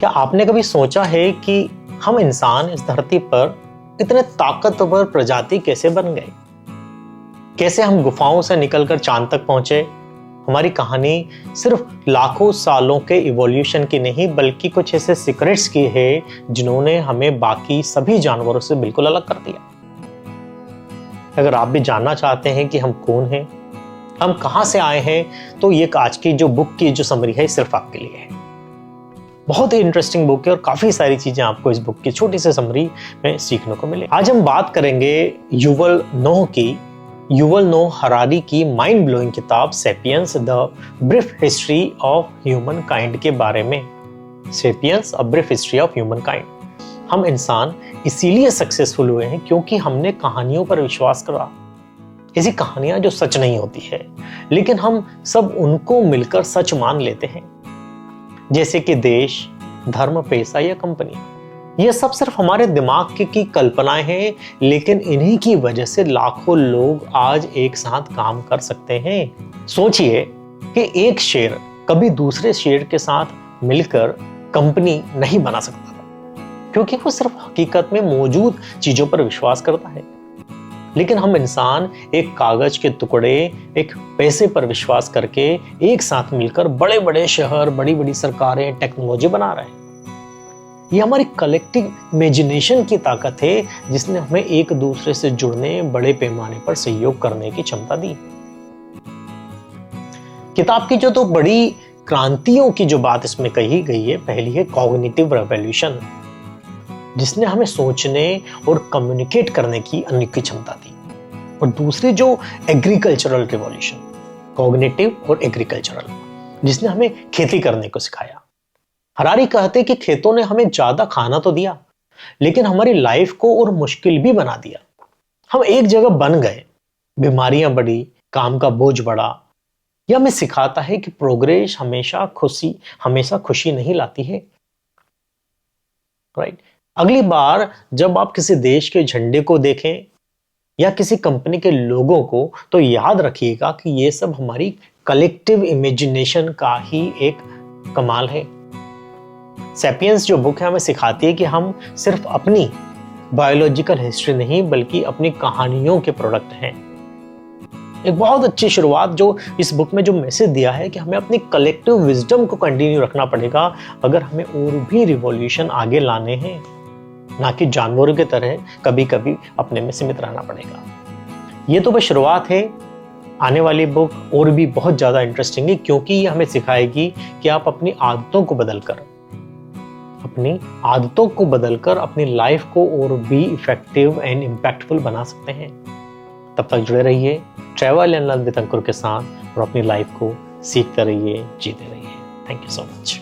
क्या आपने कभी सोचा है कि हम इंसान इस धरती पर इतने ताकतवर प्रजाति कैसे बन गए? कैसे हम गुफाओं से निकलकर चांद तक पहुंचे? हमारी कहानी सिर्फ लाखों सालों के इवोल्यूशन की नहीं, बल्कि कुछ ऐसे सीक्रेट्स की है जिन्होंने हमें बाकी सभी जानवरों से बिल्कुल अलग कर दिया। अगर आप भी जानना चाहते हैं कि हम कौन हैं, हम कहां से आए हैं, तो ये आज की जो बुक की जो समरी है सिर्फ आपके लिए है। बहुत ही इंटरेस्टिंग बुक है और काफी सारी चीजें आपको इस बुक की छोटी सी समरी में सीखने को मिले। आज हम बात करेंगे युवल नोह हरारी की माइंड ब्लोइंग किताब sapiens the brief history of human kind के बारे में। Sapiens a brief history of human kind. हम इंसान इसीलिए सक्सेसफुल हुए हैं क्योंकि हमने कहानियों पर विश्वास करा। ऐसी कहानियां जो सच नहीं होती है, लेकिन हम सब उनको मिलकर सच मान लेते हैं, जैसे कि देश, धर्म, पैसा या कंपनी। ये सब सिर्फ हमारे दिमाग की कल्पनाएं हैं, लेकिन इन्हीं की वजह से लाखों लोग आज एक साथ काम कर सकते हैं। सोचिए कि एक शेर कभी दूसरे शेर के साथ मिलकर कंपनी नहीं बना सकता था, क्योंकि वो सिर्फ हकीकत में मौजूद चीजों पर विश्वास करता है। लेकिन हम इंसान एक कागज के टुकड़े, एक पैसे पर विश्वास करके एक साथ मिलकर बड़े बड़े शहर, बड़ी बड़ी सरकारें, टेक्नोलॉजी बना रहे हैं। ये हमारी कलेक्टिव इमेजिनेशन की ताकत है, जिसने हमें एक दूसरे से जुड़ने, बड़े पैमाने पर सहयोग करने की क्षमता दी। किताब की जो बड़ी क्रांतियों की जो बात इसमें कही गई है, पहली है कॉग्निटिव रेवोल्यूशन, जिसने हमें सोचने और कम्युनिकेट करने की अनोखी क्षमता दी। और दूसरी जो एग्रीकल्चरल रिवॉल्यूशन, कॉग्निटिव और एग्रीकल्चरल, जिसने हमें खेती करने को सिखाया। हरारी कहते कि खेतों ने हमें ज्यादा खाना तो दिया, लेकिन हमारी लाइफ को और मुश्किल भी बना दिया। हम एक जगह बन गए, बीमारियां बढ़ी, काम का बोझ बढ़ा। यह हमें सिखाता है कि प्रोग्रेस हमेशा खुशी नहीं लाती है। राइट। अगली बार जब आप किसी देश के झंडे को देखें या किसी कंपनी के लोगों को, तो याद रखिएगा कि ये सब हमारी कलेक्टिव इमेजिनेशन का ही एक कमाल है। सेपियंस जो बुक है हमें सिखाती है कि हम सिर्फ अपनी बायोलॉजिकल हिस्ट्री नहीं, बल्कि अपनी कहानियों के प्रोडक्ट हैं। एक बहुत अच्छी शुरुआत जो इस बुक में जो मैसेज दिया है कि हमें अपनी कलेक्टिव विजडम को कंटिन्यू रखना पड़ेगा अगर हमें और भी रिवॉल्यूशन आगे लाने हैं, ना कि जानवरों की तरह कभी कभी अपने में सीमित रहना पड़ेगा। ये तो बस शुरुआत है। आने वाली बुक और भी बहुत ज्यादा इंटरेस्टिंग है, क्योंकि ये हमें सिखाएगी कि आप अपनी आदतों को बदलकर अपनी लाइफ को और भी इफेक्टिव एंड इम्पैक्टफुल बना सकते हैं। तब तक जुड़े रहिए ट्रैवल एंड लर्न विद अंकुर के साथ और अपनी लाइफ को सीखते रहिए, जीते रहिए। Thank you so much.